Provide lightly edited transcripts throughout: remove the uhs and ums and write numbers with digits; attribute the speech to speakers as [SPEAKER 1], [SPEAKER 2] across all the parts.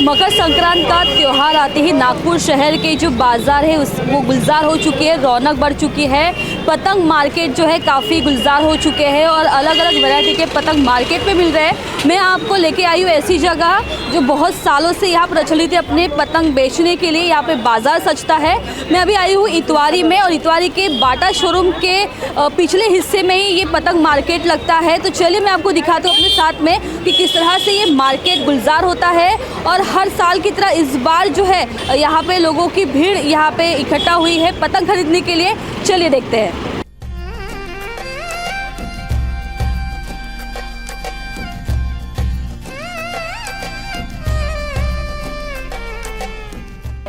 [SPEAKER 1] मकर संक्रांत का त्यौहार आते ही नागपुर शहर के जो बाज़ार है वो गुलजार हो चुकी है, रौनक बढ़ चुकी है। पतंग मार्केट जो है काफ़ी गुलजार हो चुके हैं और अलग अलग वैरायटी के पतंग मार्केट में मिल रहे हैं। मैं आपको लेके आई हूँ ऐसी जगह जो बहुत सालों से यहाँ प्रचलित है अपने पतंग बेचने के लिए। यहाँ पे बाज़ार सजता है। मैं अभी आई हूँ इतवारी में और इतवारी के बाटा शोरूम के पिछले हिस्से में ही ये पतंग मार्केट लगता है। तो चलिए मैं आपको दिखाती हूँ अपने साथ में कि किस तरह से ये मार्केट गुलजार होता है। और हर साल की तरह इस बार जो है यहाँ पे लोगों की भीड़ यहाँ पे इकट्ठा हुई है पतंग खरीदने के लिए। चलिए देखते हैं।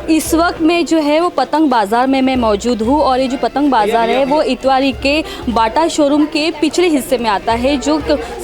[SPEAKER 1] इस वक्त में जो है वो पतंग बाज़ार में मैं मौजूद हूँ और ये जो पतंग बाज़ार है वो इतवारी के बाटा शोरूम के पिछले हिस्से में आता है, जो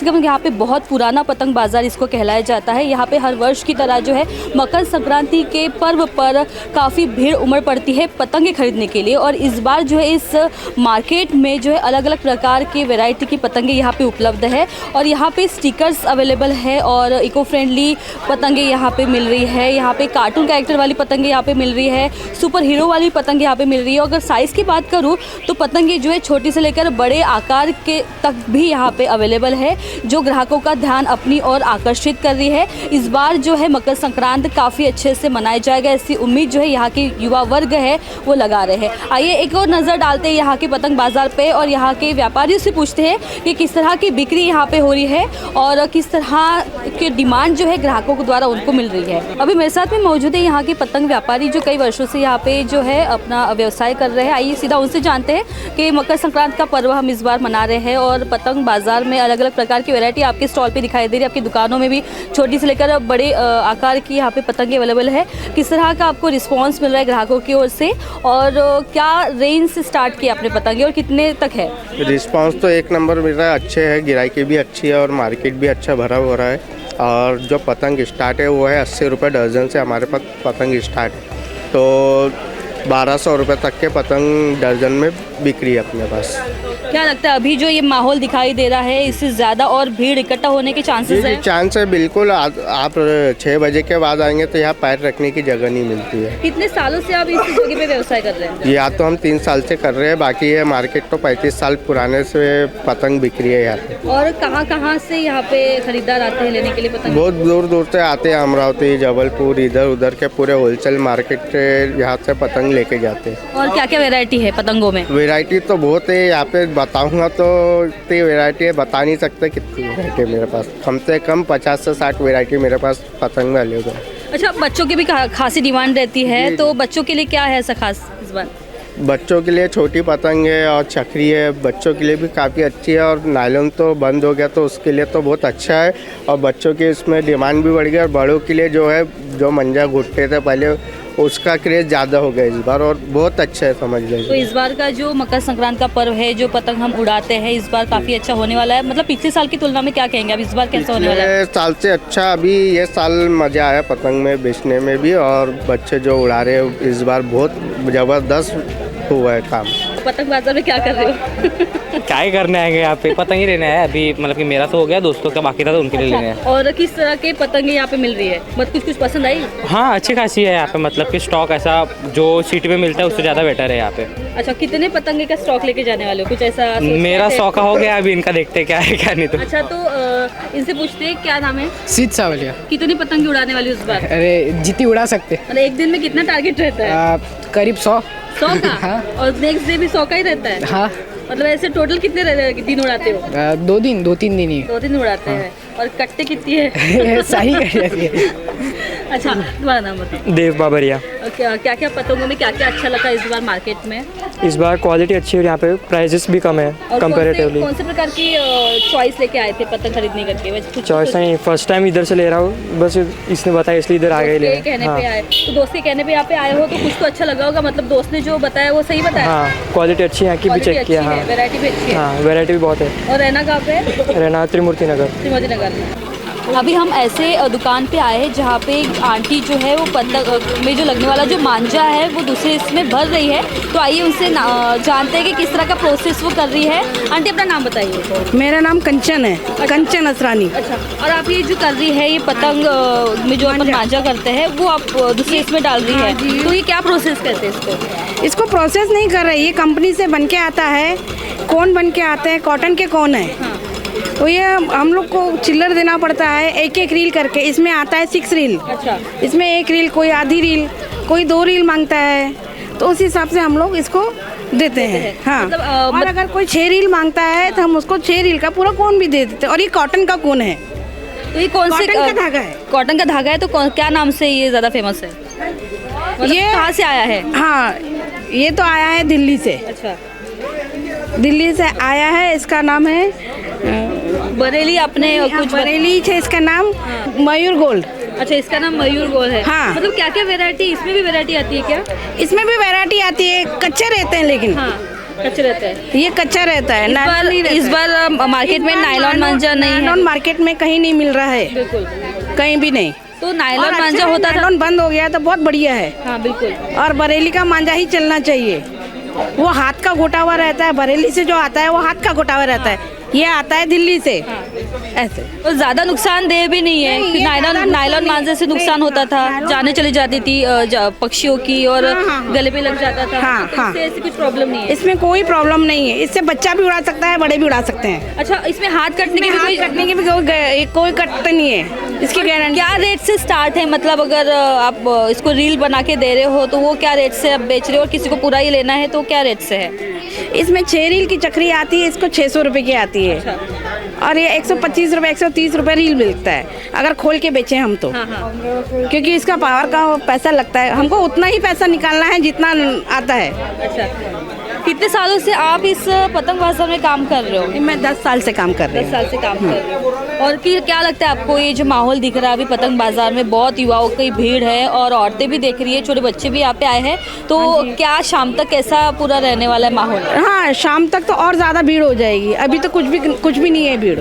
[SPEAKER 1] यहाँ पे बहुत पुराना पतंग बाज़ार इसको कहलाया जाता है। यहाँ पे हर वर्ष की तरह जो है मकर संक्रांति के पर्व पर काफ़ी भीड़ उमड़ पड़ती है पतंगे खरीदने के लिए। और इस बार जो है इस मार्केट में जो है अलग अलग प्रकार के वैरायटी की पतंगे यहाँ पर उपलब्ध है और यहाँ पर स्टिकर्स अवेलेबल है और इको फ्रेंडली पतंगे यहाँ पर मिल रही है। यहाँ पर कार्टून कैरेक्टर वाली पतंगे यहाँ पे मिल रही है, सुपर हीरो वाली पतंग यहाँ पे मिल रही है। अगर साइज़ की बात करूँ तो पतंगे जो है छोटी से लेकर बड़े आकार के तक भी यहाँ पे अवेलेबल है, जो ग्राहकों का ध्यान अपनी ओर आकर्षित कर रही है। इस बार जो है मकर संक्रांत काफ़ी अच्छे से मनाया जाएगा, ऐसी उम्मीद जो है यहाँ के युवा वर्ग है वो लगा रहे हैं। आइए एक और नज़र डालते हैं यहाँ के पतंग बाज़ार पर और यहाँ के व्यापारियों से पूछते हैं कि किस तरह की बिक्री यहाँ पर हो रही है और किस तरह की डिमांड जो है ग्राहकों के द्वारा उनको मिल रही है। अभी मेरे साथ में मौजूद है यहाँ के पतंग व्यापारी जो कई वर्षों से यहाँ पे जो है अपना व्यवसाय कर रहे हैं। आइए सीधा उनसे जानते हैं कि मकर संक्रांत का पर्व हम इस बार मना रहे हैं और पतंग बाजार में अलग अलग प्रकार की वैरायटी आपके स्टॉल पे दिखाई दे रही है। आपकी दुकानों में भी छोटी से लेकर बड़े आकार की यहाँ पे पतंगे अवेलेबल है। किस तरह का आपको रिस्पॉन्स मिल रहा है ग्राहकों की ओर से और क्या रेंज से स्टार्ट किया आपने पतंगे और कितने तक है?
[SPEAKER 2] रिस्पॉन्स तो एक नंबर मिल रहा है, अच्छे है, गिराकी भी अच्छी है और मार्केट भी अच्छा भरा हो रहा है। और जो पतंग स्टार्ट है वो है 80 रुपये दर्जन से हमारे पास पतंग स्टार्ट है, तो 1200 रुपये तक के पतंग दर्जन में बिक्री है अपने पास।
[SPEAKER 1] क्या लगता है अभी जो ये माहौल दिखाई दे रहा है इससे ज़्यादा और भीड़ इकट्ठा होने के चांसेस है?
[SPEAKER 2] चांस है बिल्कुल। आप 6 बजे के बाद आएंगे तो यहाँ पैर रखने की जगह नहीं मिलती है।
[SPEAKER 1] कितने सालों से आप इस जगह पे व्यवसाय कर रहे हैं?
[SPEAKER 2] या तो हम 3 साल से कर रहे हैं, बाकी ये मार्केट तो 35 साल पुराने से पतंग बिक्री है यहाँ पे।
[SPEAKER 1] और कहाँ से यहाँ पे खरीदार आते हैं लेने के लिए पतंग?
[SPEAKER 2] बहुत दूर दूर से आते हैं, अमरावती, जबलपुर, इधर उधर के पूरे होलसेल मार्केट से यहाँ से पतंग लेके जाते हैं।
[SPEAKER 1] और क्या क्या वेरायटी है पतंगों में?
[SPEAKER 2] वेरायटी तो बहुत है, यहाँ पे बताऊंगा तो इतनी वेरायटी है, बता नहीं सकते कितनी वेरायटी है मेरे पास। कम से कम 50 से 60 वेरायटी मेरे पास पतंग में अवेलेबल है।
[SPEAKER 1] अच्छा, बच्चों की भी खासी डिमांड रहती है, तो बच्चों के लिए क्या है ऐसा खास इस बार?
[SPEAKER 2] बच्चों के लिए छोटी पतंग है और छकरी है, बच्चों के लिए भी काफ़ी अच्छी है। और नायलॉन तो बंद हो गया तो उसके लिए तो बहुत अच्छा है और बच्चों की इसमें डिमांड भी बढ़ गई। और बड़ों के लिए जो है जो मंजा घुटते थे पहले उसका क्रेज़ ज़्यादा हो गया इस बार और बहुत अच्छा है, समझ लीजिए।
[SPEAKER 1] तो इस बार का जो मकर संक्रांत का पर्व है, जो पतंग हम उड़ाते हैं, इस बार काफ़ी अच्छा होने वाला है। मतलब पिछले साल की तुलना में क्या कहेंगे अब इस बार कैसा होने वाला है?
[SPEAKER 2] साल से अच्छा अभी ये साल मज़ा आया पतंग में बेचने में भी और बच्चे जो उड़ा रहे हैं इस बार बहुत ज़बरदस्त हुआ है काम।
[SPEAKER 1] पतंग बाजार में क्या कर रहे हो?
[SPEAKER 3] क्या ही करने आएंगे यहाँ पे, पतंग ही लेने आए अभी। मतलब कि मेरा तो हो गया, दोस्तों का बाकी था तो उनके लिए लेने आए।
[SPEAKER 1] और किस तरह के पतंगे यहाँ पे मिल रही है? मतलब कुछ पसंद आई?
[SPEAKER 3] हाँ, अच्छी खासी है यहाँ पे। मतलब कि स्टॉक ऐसा जो सिटी में मिलता है उससे ज़्यादा बेटर है यहाँ पे।
[SPEAKER 1] अच्छा, कितने पतंगे का स्टॉक लेके जाने वाले हो? कुछ ऐसा
[SPEAKER 3] मेरा 100 का हो गया, अभी इनका देखते क्या है क्या नहीं। तो
[SPEAKER 1] अच्छा, तो इनसे पूछते हैं क्या नाम है?
[SPEAKER 4] सीध सावलिया।
[SPEAKER 1] कितनी पतंगे उड़ाने वाली उस बार?
[SPEAKER 4] अरे जितनी उड़ा सकते।
[SPEAKER 1] मतलब एक दिन में कितना टारगेट रहता है?
[SPEAKER 4] करीब 100
[SPEAKER 1] का?
[SPEAKER 4] हाँ।
[SPEAKER 1] और नेक्स्ट डे भी 100 का ही रहता है?
[SPEAKER 4] हाँ।
[SPEAKER 1] मतलब ऐसे टोटल कितने दिन उड़ाते हो?
[SPEAKER 4] 2-3 दिन ही।
[SPEAKER 1] 2 दिन उड़ाते हैं। और कटते कितनी है?
[SPEAKER 4] सही कर।
[SPEAKER 1] अच्छा, तुम्हारा नाम बताओ।
[SPEAKER 3] देव बाबरिया।
[SPEAKER 1] क्या क्या पतंगों में क्या क्या अच्छा लगा इस बार मार्केट में?
[SPEAKER 3] इस बार क्वालिटी अच्छी है, यहाँ पे प्राइजेस भी कम है कंपैरेटिवली।
[SPEAKER 1] कौन से प्रकार की चॉइस लेके आए थे पतंग खरीदने करके?
[SPEAKER 3] चॉइस नहीं, फर्स्ट टाइम इधर से ले रहा हूँ, बस इसने बताया इसलिए इधर आ गए ले।
[SPEAKER 1] कहने पे आए तो दोस्त के कहने पे यहाँ पे आए हो तो कुछ तो अच्छा लगा होगा। मतलब दोस्त ने जो बताया वो सही बताया?
[SPEAKER 3] हाँ, क्वालिटी अच्छी है, यहाँ की भी चेक किया। हाँ,
[SPEAKER 1] वैरायटी भी अच्छी है।
[SPEAKER 3] हाँ, वैरायटी भी बहुत है।
[SPEAKER 1] और रहना कहाँ पे?
[SPEAKER 3] रहना त्रिमूर्ति नगर।
[SPEAKER 1] त्रिमूर्ति नगर में। अभी हम ऐसे दुकान पे आए हैं जहाँ पे एक आंटी जो है वो पतंग में जो लगने वाला जो मांझा है वो दूसरे इसमें भर रही है। तो आइए उनसे जानते हैं कि किस तरह का प्रोसेस वो कर रही है। आंटी अपना नाम बताइए।
[SPEAKER 5] मेरा नाम कंचन है, कंचन असरानी।
[SPEAKER 1] अच्छा, और आप ये जो कर रही है ये पतंग में जो अपन मांझा करते हैं वो आप दूसरे इसमें डाल रही है, तो ये क्या प्रोसेस करते हैं इसको?
[SPEAKER 5] इसको प्रोसेस नहीं कर रही, ये कंपनी से बन के आता है, कोन बन के आते हैं, कॉटन के कोन है। तो ये हम लोग को चिल्लर देना पड़ता है, एक एक रील करके। इसमें आता है 6 रील।
[SPEAKER 1] अच्छा,
[SPEAKER 5] इसमें 1 रील, कोई आधी रील, कोई 2 रील मांगता है, तो उस हिसाब से हम लोग इसको देते हैं। हाँ,
[SPEAKER 1] मतलब,
[SPEAKER 5] और अगर कोई 6 रील मांगता है तो हम उसको 6 रील का पूरा कोन भी दे देते हैं। और ये कॉटन का कोन है,
[SPEAKER 1] तो ये कौन से
[SPEAKER 5] कॉटन का धागा है।
[SPEAKER 1] कॉटन का धागा है, तो क्या नाम से ये ज़्यादा फेमस है? मतलब
[SPEAKER 5] ये
[SPEAKER 1] कहाँ से आया है?
[SPEAKER 5] हाँ, ये तो आया है दिल्ली से।
[SPEAKER 1] अच्छा,
[SPEAKER 5] दिल्ली से आया है। इसका नाम है
[SPEAKER 1] बरेली आपने कुछ
[SPEAKER 5] बरेली है इसका नाम, मयूर गोल्ड।
[SPEAKER 1] अच्छा, इसका नाम मयूर गोल है।
[SPEAKER 5] हाँ।
[SPEAKER 1] मतलब क्या क्या वैरायटी, इसमें भी वैरायटी आती है क्या?
[SPEAKER 5] इसमें भी वैरायटी आती है, कच्चे रहते हैं लेकिन।
[SPEAKER 1] हाँ, कच्चे रहते हैं।
[SPEAKER 5] ये कच्चा रहता है।
[SPEAKER 1] इस बार मार्केट में नायलॉन मांझा नहीं है।
[SPEAKER 5] नायलॉन मार्केट में कहीं नहीं मिल रहा है,
[SPEAKER 1] बिल्कुल,
[SPEAKER 5] कहीं भी नहीं।
[SPEAKER 1] तो नायलॉन
[SPEAKER 5] और
[SPEAKER 1] मांझा
[SPEAKER 5] अच्छा,
[SPEAKER 1] होता था।
[SPEAKER 5] नायलॉन बंद हो गया तो बहुत बढ़िया है।
[SPEAKER 1] हाँ, बिल्कुल।
[SPEAKER 5] और बरेली का मांझा ही चलना चाहिए। वो हाथ का घोटा हुआ रहता है, बरेली से जो आता है वो हाथ का घोटा हुआ रहता है। ये आता है दिल्ली से। ऐसे
[SPEAKER 1] और ज्यादा नुकसानदेह भी नहीं है।
[SPEAKER 5] नहीं, ये
[SPEAKER 1] नायलॉन
[SPEAKER 5] ज्यादा
[SPEAKER 1] नायलॉन मांझे से नुकसान होता था, जाने चली जाती थी पक्षियों की, और
[SPEAKER 5] हाँ।
[SPEAKER 1] गले पे लग जाता था।
[SPEAKER 5] हाँ,
[SPEAKER 1] तो इससे ऐसी कुछ प्रॉब्लम नहीं है।
[SPEAKER 5] इसमें कोई प्रॉब्लम नहीं है। इससे बच्चा भी उड़ा सकता है, बड़े भी उड़ा सकते हैं।
[SPEAKER 1] अच्छा, इसमें हाथ कटने की भी
[SPEAKER 5] हाथ
[SPEAKER 1] कोई
[SPEAKER 5] कटने की भी कोई कट नहीं है। इसकी गारंटी।
[SPEAKER 1] क्या रेट से स्टार्ट है? मतलब अगर आप इसको रील बना के दे रहे हो तो वो क्या रेट से आप बेच रहे हो, और किसी को पूरा ही लेना है तो क्या रेट से है?
[SPEAKER 5] इसमें 6 रील की चक्री आती है, इसको 600 रुपए की आती है। और ये 125 रुपए 130 रुपए रील मिलता है अगर खोल के बेचें हम तो।
[SPEAKER 1] हाँ, हाँ।
[SPEAKER 5] क्योंकि इसका पावर का पैसा लगता है, हमको उतना ही पैसा निकालना है जितना आता है।
[SPEAKER 1] अच्छा, कितने सालों से आप इस पतंग बाजार में काम कर रहे हो?
[SPEAKER 5] मैं 10 साल से काम कर रही
[SPEAKER 1] 10
[SPEAKER 5] हूँ।
[SPEAKER 1] साल से काम कर रहे हो। और क्या लगता है आपको, ये जो माहौल दिख रहा है अभी पतंग बाजार में, बहुत युवाओं की भीड़ है और औरतें भी देख रही है, छोटे बच्चे भी यहाँ पे आए हैं, तो क्या शाम तक कैसा पूरा रहने वाला है माहौल?
[SPEAKER 5] हाँ, शाम तक तो और ज़्यादा भीड़ हो जाएगी। अभी तो कुछ भी नहीं है भीड़।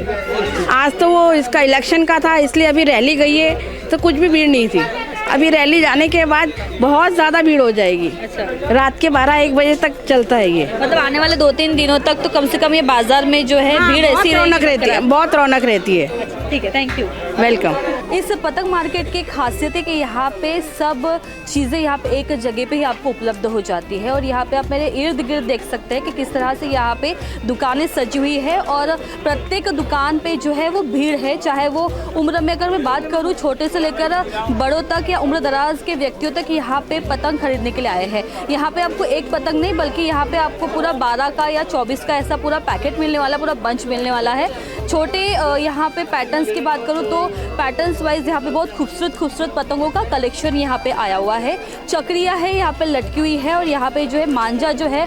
[SPEAKER 5] आज तो वो इसका इलेक्शन का था, इसलिए अभी रैली गई है तो कुछ भी भीड़ नहीं थी। अभी रैली जाने के बाद बहुत ज़्यादा भीड़ हो जाएगी।
[SPEAKER 1] अच्छा,
[SPEAKER 5] रात के 12-1 बजे तक चलता है ये।
[SPEAKER 1] मतलब आने वाले 2-3 दिनों तक तो कम से कम ये बाजार में जो है भीड़ ऐसी
[SPEAKER 5] रौनक रहती है, बहुत रौनक रहती है।
[SPEAKER 1] ठीक है, थैंक यू।
[SPEAKER 5] वेलकम।
[SPEAKER 1] इस पतंग मार्केट की खासियत है कि यहाँ पे सब चीज़ें यहाँ पे एक जगह पे ही आपको उपलब्ध हो जाती है। और यहाँ पे आप मेरे इर्द गिर्द देख सकते हैं कि किस तरह से यहाँ पे दुकानें सजी हुई है, और प्रत्येक दुकान पे जो है वो भीड़ है। चाहे वो उम्र में अगर मैं बात करूँ, छोटे से लेकर बड़ों तक या उम्र दराज के व्यक्तियों तक यहाँ पे पतंग खरीदने के लिए आए हैं। यहाँ पे आपको एक पतंग नहीं बल्कि यहाँ पे आपको पूरा 12 का या 24 का ऐसा पूरा पैकेट मिलने वाला, पूरा बंच मिलने वाला है। छोटे यहाँ पे पैटर्न्स की बात करूँ तो पैटर्न्स वाइज यहाँ पे बहुत खूबसूरत पतंगों का कलेक्शन यहाँ पे आया हुआ है। चक्रिया है यहाँ पे लटकी हुई है, और यहाँ पे जो है मांझा जो है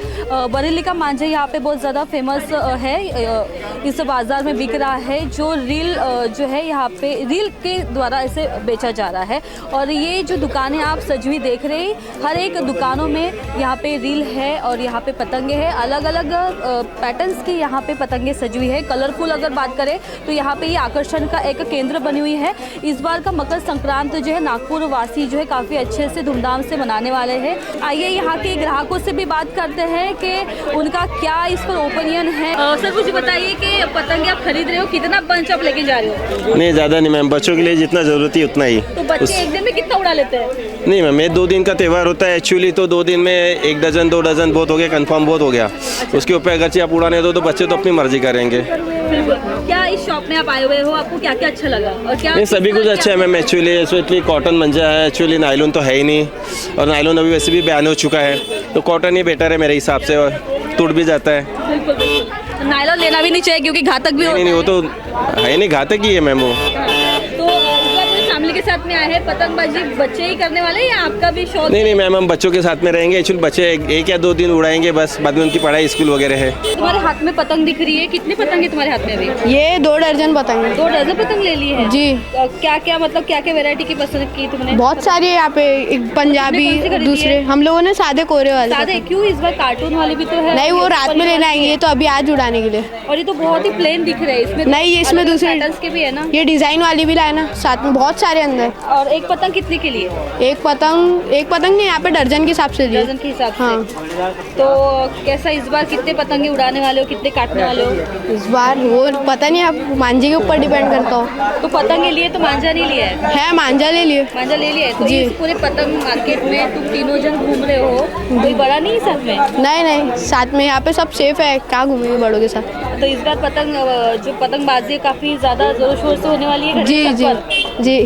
[SPEAKER 1] बरेली का मांझा यहाँ पे बहुत ज़्यादा फेमस है, इस बाज़ार में बिक रहा है। जो रील जो है यहाँ पे रील के द्वारा इसे बेचा जा रहा है। और ये जो दुकानें आप सजी हुई देख रहे हैं, हर एक दुकानों में यहाँ पे रील है और यहाँ पे पतंगे हैं। अलग अलग पैटर्न्स की यहाँ पे पतंगे सजी हुई है, कलरफुल। अगर बात करें तो यहाँ पे ये आकर्षण का एक केंद्र बनी हुई है। इस बार का मकर संक्रांत जो है नागपुर वासी जो है काफ़ी अच्छे से धूमधाम से मनाने वाले हैं। आइए यहाँ के ग्राहकों से भी बात करते हैं कि उनका क्या इस पर ओपिनियन है। सर मुझे बताइए कि पतंगे आप खरीद रहे हो, कितना बंच आप लेके जा रहे हो?
[SPEAKER 6] नहीं, ज़्यादा नहीं मैम, बच्चों के लिए जितना ज़रूरत है उतना ही।
[SPEAKER 1] तो बच्चे एक दिन में कितना उड़ा लेते हैं?
[SPEAKER 6] नहीं मैम, ये 2 दिन का त्यौहार होता है एक्चुअली, तो 2 दिन में 1 डजन 2 डजन बहुत हो गया, कंफर्म बहुत हो गया। उसके ऊपर अगरचे आप उड़ाने दो तो बच्चे तो अपनी मर्जी करेंगे।
[SPEAKER 1] बिल्कुल। क्या इस शॉप में आप आए हुए हो, आपको क्या क्या अच्छा लगा? और क्या
[SPEAKER 6] नहीं, सभी कुछ अच्छा है मैम। एक्चुअली कॉटन मंजा है, एक्चुअली नायलॉन तो है ही नहीं, और नायलॉन अभी वैसे भी बैन हो चुका है, तो कॉटन ही बेटर है मेरे हिसाब से, और टूट भी जाता है।
[SPEAKER 1] बिल्कुल बिल्कुल। नायलॉन लेना भी नहीं चाहिए क्योंकि घातक भी होता है।
[SPEAKER 6] नहीं, वो तो है नहीं, घातक ही है मैम वो।
[SPEAKER 1] तो इस बार पूरी फैमिली के के साथ में आए हैं, पतंगबाजी बच्चे ही करने वाले हैं या आपका भी शौक?
[SPEAKER 6] नहीं मैम, हम बच्चों के साथ में रहेंगे। एक्चुअली बच्चे एक या 2 दिन उड़ाएंगे बस, बाद में उनकी पढ़ाई स्कूल वगैरह है।
[SPEAKER 1] तुम्हारे हाथ में पतंग दिख रही है, कितनी पतंग है तुम्हारे हाथ में अभी?
[SPEAKER 7] ये 2 दर्जन पतंग है।
[SPEAKER 1] 2 दर्जन पतंग ले ली है
[SPEAKER 7] जी।
[SPEAKER 1] क्या क्या मतलब क्या क्या वैरायटी की पसंद की तुमने?
[SPEAKER 7] बहुत सारी है यहाँ पे, एक पंजाबी,
[SPEAKER 1] कौन सी खरीदी
[SPEAKER 7] दूसरे
[SPEAKER 1] है?
[SPEAKER 7] हम लोगों ने सादे कोरे वाले
[SPEAKER 1] सादे
[SPEAKER 7] पतंग।
[SPEAKER 1] क्यों, इस बार कार्टून वाली भी तो है?
[SPEAKER 7] नहीं, वो रात में लेने आएंगे, ये तो अभी आज उड़ाने के लिए।
[SPEAKER 1] और ये तो बहुत ही प्लेन दिख रहे हैं, इसमें तो
[SPEAKER 7] नहीं, इसमें
[SPEAKER 1] अलग-अलग
[SPEAKER 7] दूसरे
[SPEAKER 1] पैटर्न्स के भी है ना।
[SPEAKER 7] ये डिजाइन वाली भी लाए ना साथ में, बहुत सारे अंदर।
[SPEAKER 1] और एक पतंग कितने के लिए?
[SPEAKER 7] एक पतंग नहीं, यहाँ पे दर्जन के हिसाब से दिए।
[SPEAKER 1] दर्जन के हिसाब से।
[SPEAKER 7] हाँ।
[SPEAKER 1] तो कैसा इस बार कितने पतंगे उड़ाने वाले हो, कितने काटने वाले हो?
[SPEAKER 7] इस बार वो पता नहीं, अब मांझे के ऊपर डिपेंड करता हो।
[SPEAKER 1] तो पतंगे लिए तो मांझा नहीं लिया है?
[SPEAKER 7] मांझा ले लिए।
[SPEAKER 1] मांझा ले लिया है। तो
[SPEAKER 7] जी।
[SPEAKER 1] इस पूरे पतंग मार्केट में तुम तीनों जन घूम रहे हो, कोई बड़ा नहीं है साथ में?
[SPEAKER 7] नहीं, साथ में यहाँ पे सब सेफ है, क्या घूमेंगे बड़ों के साथ।
[SPEAKER 1] तो इस बार पतंग जो पतंगबाजी है काफी ज्यादा जोर शोर से होने वाली है
[SPEAKER 7] जी
[SPEAKER 1] घर
[SPEAKER 7] जी
[SPEAKER 1] पर।
[SPEAKER 7] जी।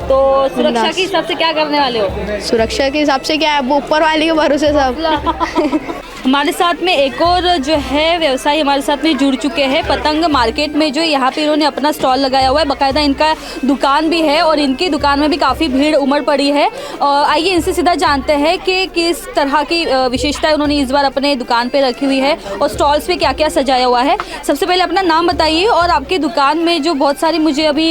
[SPEAKER 1] तो सुरक्षा
[SPEAKER 7] बिंदास।
[SPEAKER 1] के हिसाब से क्या करने वाले हो?
[SPEAKER 7] सुरक्षा के हिसाब से क्या है, वो ऊपर वाले के भरोसे सब।
[SPEAKER 1] हमारे साथ में एक और जो है व्यवसायी हमारे साथ में जुड़ चुके हैं पतंग मार्केट में, जो यहाँ पे इन्होंने अपना स्टॉल लगाया हुआ है, बाकायदा इनका दुकान भी है और इनकी दुकान में भी काफ़ी भीड़ उमड़ पड़ी है। आइए इनसे सीधा जानते हैं कि किस तरह की विशेषताएं उन्होंने इस बार अपने दुकान पे रखी हुई है और स्टॉल्स पे क्या क्या सजाया हुआ है। सबसे पहले अपना नाम बताइए और आपकी दुकान में जो बहुत सारी मुझे अभी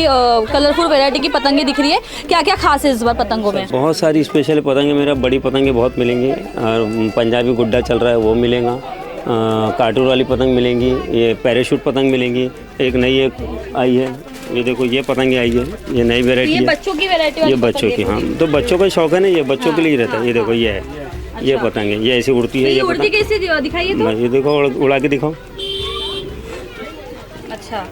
[SPEAKER 1] कलरफुल वैरायटी की पतंगें दिख रही है, क्या क्या खास है इस बार पतंगों में?
[SPEAKER 8] बहुत सारी स्पेशल पतंगे, मेरा बड़ी पतंगे बहुत मिलेंगी और पंजाबी गुड्डा चल रहा है वो मिलेगा, कार्टून वाली पतंग मिलेंगी, ये पैराशूट पतंग मिलेंगी, एक नई एक आई है, ये देखो ये पतंगे आई है, ये नई वेराइटी
[SPEAKER 1] ये
[SPEAKER 8] है।
[SPEAKER 1] बच्चों की वैरायटी वाली
[SPEAKER 8] ये बच्चों की, हाँ, तो बच्चों का शौक है ना, ये बच्चों के लिए ही रहता है। ये देखो ये है, ये पतंग है, ये ऐसी उड़ती है।
[SPEAKER 1] ये उड़ती कैसे दिखाइए तो?
[SPEAKER 8] ये देखो उड़ा के दिखाओ।
[SPEAKER 1] अच्छा,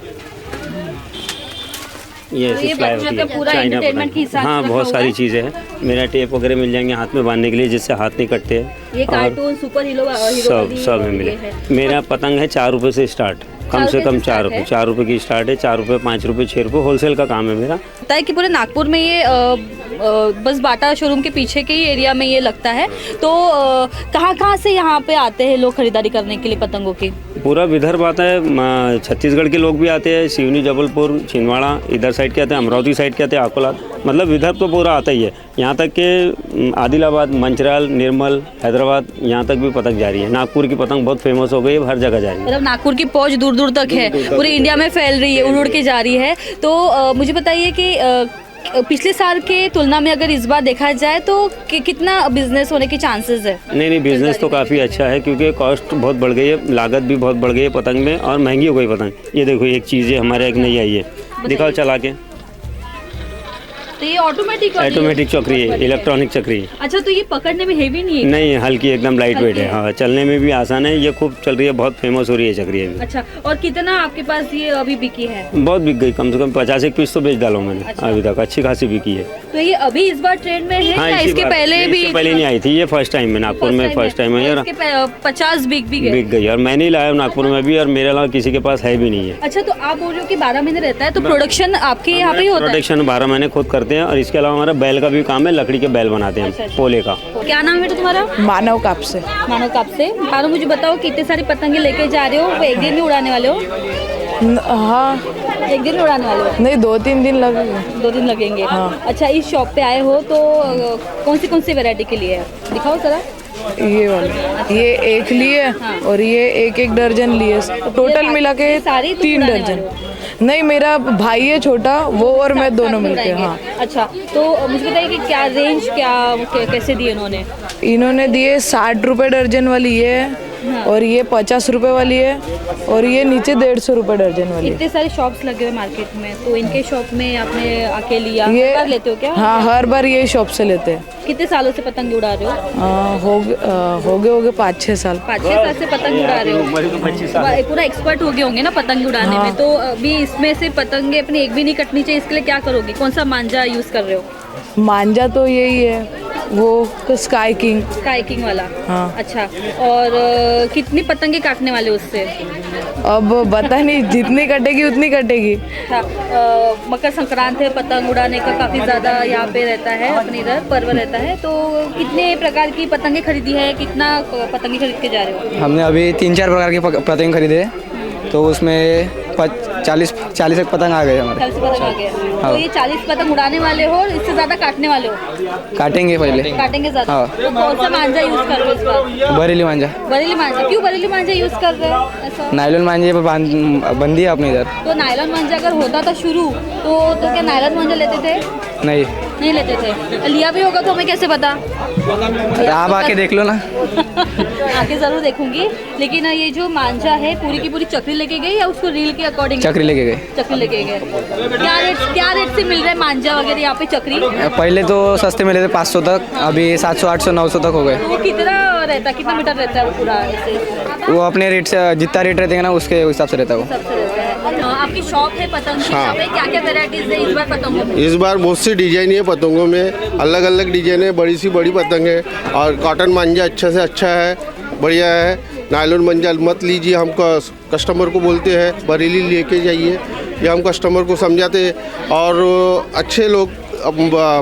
[SPEAKER 8] ये
[SPEAKER 1] तो ये
[SPEAKER 8] फ्लाई
[SPEAKER 1] बच्चों
[SPEAKER 8] होती
[SPEAKER 1] का
[SPEAKER 8] है,
[SPEAKER 1] पूरा
[SPEAKER 8] चाइना
[SPEAKER 1] एंटरटेनमेंट के
[SPEAKER 8] पतंग।
[SPEAKER 1] हिसाब से
[SPEAKER 8] हाँ,
[SPEAKER 1] रखा
[SPEAKER 8] बहुत
[SPEAKER 1] हुआ
[SPEAKER 8] सारी
[SPEAKER 1] है।
[SPEAKER 8] चीज़ें हैं। मेरा टेप वगैरह मिल जाएंगे हाथ में बांधने के लिए, जिससे हाथ नहीं कटते हैं।
[SPEAKER 1] ये
[SPEAKER 8] और
[SPEAKER 1] कार्टून सुपर हीरो
[SPEAKER 8] सब है मिले। मेरा पतंग है 4 रुपए से स्टार्ट, कम से कम 4 रुपये, 4 रुपये की स्टार्ट है, 4 रुपये, 5 रुपये, 6 रुपये, होलसेल का काम है मेरा।
[SPEAKER 1] लगता है कि पूरे नागपुर में ये बस बाटा शोरूम के पीछे के ही एरिया में ये लगता है। तो कहाँ से यहाँ पे आते हैं लोग खरीदारी करने के लिए पतंगों की?
[SPEAKER 8] पूरा विदर्भ आता है, छत्तीसगढ़ के लोग भी आते हैं, सिवनी, जबलपुर, छिंदवाड़ा इधर साइड के आते हैं, अमरावती साइड के आते हैं, अकोला, मतलब विदर्भ तो पूरा आता ही है। यहाँ तक के आदिलाबाद, मंचराल, निर्मल, हैदराबाद, यहाँ तक भी पतंग जा रही है। नागपुर की पतंग बहुत फेमस हो गई है, हर जगह जा रही है।
[SPEAKER 1] मतलब नागपुर की पहुंच दूर दूर तक है, पूरे इंडिया में फैल रही है, उड़ के जा रही है। तो मुझे बताइए कि पिछले साल के तुलना में अगर इस बार देखा जाए तो कितना बिजनेस होने के चांसेस है?
[SPEAKER 8] नहीं, बिजनेस तो काफ़ी अच्छा है, क्योंकि कॉस्ट बहुत बढ़ गई है, लागत भी बहुत बढ़ गई है पतंग में, और महंगी हो गई पतंग। ये देखो एक चीज़ है हमारे, एक नई आई है, दिखाओ चला के।
[SPEAKER 1] तो ये ऑटोमेटिक
[SPEAKER 8] चक्री है, इलेक्ट्रॉनिक चक्री है।
[SPEAKER 1] अच्छा, तो ये पकड़ने में हेवी नहीं है?
[SPEAKER 8] नहीं, हल्की एकदम लाइट वेट है। हाँ, चलने में भी आसान है, ये खूब चल रही है, बहुत फेमस हो रही है चक्री अभी।
[SPEAKER 1] अच्छा, और कितना आपके पास ये अभी बिकी है?
[SPEAKER 8] बहुत बिक गई, कम से कम 50 पीस तो बेच डालो मैंने।
[SPEAKER 1] अच्छा।
[SPEAKER 8] अभी तक अच्छी खासी बिकी है।
[SPEAKER 1] तो ये अभी इस बार ट्रेंड में है
[SPEAKER 8] हाँ,
[SPEAKER 1] या इसके पहले भी?
[SPEAKER 8] पहले नहीं आई थी, ये फर्स्ट टाइम है नागपुर में, फर्स्ट टाइम है।
[SPEAKER 1] 50 बिक भी गए?
[SPEAKER 8] बिक गई, और मैंने ही लाया नागपुर में भी, और मेरे अलावा किसी के पास है भी नहीं है।
[SPEAKER 1] अच्छा, तो आप बोल रहे हो कि 12 महीने रहता है, तो प्रोडक्शन आपके यहाँ पे ही होता है?
[SPEAKER 8] प्रोडक्शन 12 महीने खुद करते हैं, और इसके अलावा हमारा बैल का भी काम है, लकड़ी के बैल बनाते हैं हम, पोले का।
[SPEAKER 1] क्या नाम है बेटा तुम्हारा?
[SPEAKER 4] मानव काप से।
[SPEAKER 1] मानव काप से। मानव, मुझे बताओ कितने सारी पतंगे लेके जा रहे हो? वो एक दिन में उड़ाने वाले हो?
[SPEAKER 4] हाँ,
[SPEAKER 1] एक दिन में उड़ाने वाले हो?
[SPEAKER 4] नहीं 2-3 दिन लगेंगे।
[SPEAKER 1] 2 दिन लगेंगे।
[SPEAKER 4] हाँ।
[SPEAKER 1] अच्छा, इस शॉप पे आए हो तो कौन सी वैरायटी के लिए है, दिखाओ जरा।
[SPEAKER 4] ये वाले, ये एक लिए और ये एक दर्जन लिए, टोटल मिला के
[SPEAKER 1] सारी तुम
[SPEAKER 4] 3
[SPEAKER 1] उड़ाने
[SPEAKER 4] दर्जन।
[SPEAKER 1] वाले
[SPEAKER 4] नहीं, मेरा भाई है छोटा, वो और मैं दोनों मिलके।
[SPEAKER 1] उड़ाएंगे।
[SPEAKER 4] हाँ।
[SPEAKER 1] अच्छा, तो मुझे बताइए कि क्या रेंज कैसे दिए इन्होंने?
[SPEAKER 4] इन्होंने दिए 60 रुपये दर्जन वाली ये है, और ये 50 रुपये वाली है, और ये नीचे 150 रुपये दर्जन वाली है।
[SPEAKER 1] इतने सारे शॉप्स लगे हुए मार्केट में, तो इनके शॉप में आपने आके लिया,
[SPEAKER 4] ये
[SPEAKER 1] कर लेते हो क्या?
[SPEAKER 4] हाँ, हर बार यही शॉप से लेते हैं।
[SPEAKER 1] कितने सालों से पतंग उड़ा रहे हो?
[SPEAKER 4] हो गए 5-6 साल।
[SPEAKER 1] 5-6 साल से पतंग उड़ा रहे हो, पूरा एक्सपर्ट हो गए होंगे ना पतंग उड़ाने में। तो अभी इसमें से पतंगे अपनी एक भी नहीं कटनी चाहिए, इसके लिए क्या करोगी? कौन सा मांझा यूज कर रहे हो?
[SPEAKER 4] मांझा तो यही है, वो स्काई किंग
[SPEAKER 1] वाला।
[SPEAKER 4] हाँ।
[SPEAKER 1] अच्छा, और कितनी पतंगे काटने वाले उससे?
[SPEAKER 4] अब बता नहीं, जितनी कटेगी उतनी कटेगी।
[SPEAKER 1] अच्छा, मकर संक्रांति है, पतंग उड़ाने का काफ़ी ज़्यादा यहाँ पे रहता है, अपने इधर पर्व रहता है। तो कितने प्रकार की पतंगे खरीदी है, कितना पतंगे खरीद के जा रहे हो?
[SPEAKER 9] हमने अभी 3-4 प्रकार की पतंग खरीदे, तो उसमें 40 एक पतंग आ गए हमारे।
[SPEAKER 1] 40 पतंग आ गए। तो ये 40 पतंग उड़ाने वाले हो, इससे ज़्यादा काटने वाले हो?
[SPEAKER 9] काटेंगे पहले।
[SPEAKER 1] काटेंगे ज़्यादा।
[SPEAKER 9] हाँ।
[SPEAKER 1] तो कौन सा मांझा यूज़ कर रहे हो इस बार?
[SPEAKER 9] बरेली मांझा।
[SPEAKER 1] बरेली मांझा। क्यों बरेली मांझा यूज़ कर रहे हो ऐसा?
[SPEAKER 9] नायलॉन मांझे पर बंदी है अपने इधर।
[SPEAKER 1] तो नायलॉन मांझा अगर होता था शुरू तो क्या नायलॉन मांझा लेते थे? नहीं लेते थे। लिया भी होगा तो हमें कैसे पता?
[SPEAKER 9] आप आके देख लो ना।
[SPEAKER 1] आके ज़रूर देखूंगी। लेकिन ये जो मांझा है पूरी की पूरी चक्री लेके गई या उसको रील के अकॉर्डिंग?
[SPEAKER 9] चक्री लेके गए।
[SPEAKER 1] चक्री लेके गए। क्या रेट से मिल रहा है मांझा वगैरह यहाँ पे चक्री?
[SPEAKER 9] पहले तो सस्ते मिले थे 500 तक, अभी 700 800 900 तक हो गए।
[SPEAKER 1] तो वो कितना रहता है, कितना मीटर रहता है वो पूरा ऐसे?
[SPEAKER 9] वो अपने रेट से जितना रेट रहते हैं ना उसके हिसाब से रहता है वो।
[SPEAKER 1] सबसे रहता है। आपकी शॉप है पतंग की, शॉप है, क्या क्या वेराइटीज है इस बार पतंगों में?
[SPEAKER 10] इस बार बहुत सी डिजाइन है पतंगों में, अलग अलग डिजाइन है, बड़ी सी बड़ी पतंग है और कॉटन मांझा अच्छा से अच्छा है, बढ़िया है। नायलॉन मांझा मत लीजिए, हम कस्टमर को बोलते हैं बरेली लेके जाइए, ये हम कस्टमर को समझाते हैं और अच्छे लोग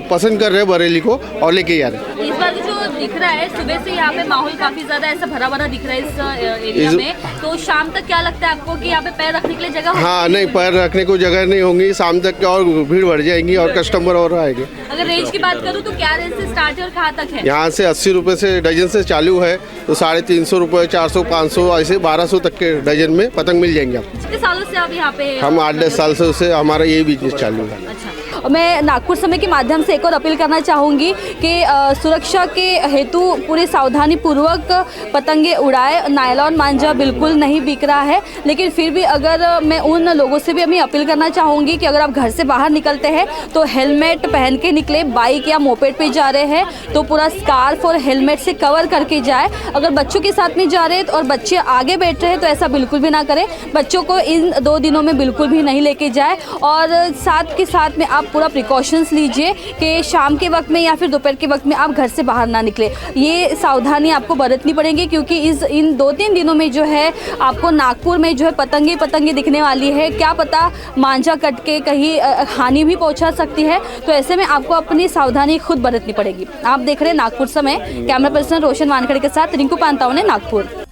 [SPEAKER 10] पसंद कर रहे हैं बरेली को और लेके जा रहे हैं।
[SPEAKER 1] इस बार जो दिख रहा है सुबह से यहाँ पे माहौल काफी ज्यादा ऐसा भरा भरा दिख रहा है इस एरिया में, तो शाम तक क्या लगता है आपको कि यहाँ पे पैर रखने के लिए जगह होगी?
[SPEAKER 10] हाँ नहीं, पैर रखने को जगह नहीं होंगी, शाम तक और भीड़ बढ़ जाएंगी और कस्टमर और आएंगे।
[SPEAKER 1] अगर रेंज की बात करूँ तो क्या रेंज से स्टार्ट है और कहाँ तक है?
[SPEAKER 10] यहाँ से 80 रुपये से डजन से चालू है, तो 350 रुपये, 400, 500 ऐसे 1200 तक के डजन में पतंग मिल जाएंगे आपको।
[SPEAKER 1] कितने सालों से आप यहाँ पे?
[SPEAKER 10] हम 8-10 साल से हमारा यही बिजनेस चालू है।
[SPEAKER 1] अच्छा, मैं नागपुर समय के माध्यम से एक और अपील करना चाहूँगी कि सुरक्षा के हेतु पूरी सावधानी पूर्वक पतंगे उड़ाए। नायलॉन मांझा बिल्कुल नहीं बिक रहा है, लेकिन फिर भी अगर मैं उन लोगों से भी अभी अपील करना चाहूँगी कि अगर आप घर से बाहर निकलते हैं तो हेलमेट पहन के निकले। बाइक या मोपेड पे जा रहे हैं तो पूरा स्कार्फ और हेलमेट से कवर करके जाए। अगर बच्चों के साथ में जा रहे हैं और बच्चे आगे बैठ रहे हैं तो ऐसा बिल्कुल भी ना करें। बच्चों को इन 2 दिनों में बिल्कुल भी नहीं लेके जाए और साथ के साथ में आप पूरा प्रिकॉशंस लीजिए कि शाम के वक्त में या फिर दोपहर के वक्त में आप घर से बाहर ना निकले। ये सावधानी आपको बरतनी पड़ेगी क्योंकि इन 2-3 दिनों में जो है आपको नागपुर में जो है पतंगे दिखने वाली है। क्या पता मांझा कट के कहीं हानि भी पहुंचा सकती है, तो ऐसे में आपको अपनी सावधानी खुद बरतनी पड़ेगी। आप देख रहे हैं नागपुर समय। कैमरा पर्सन रोशन वानखड़े के साथ रिंकू पांताओ ने नागपुर।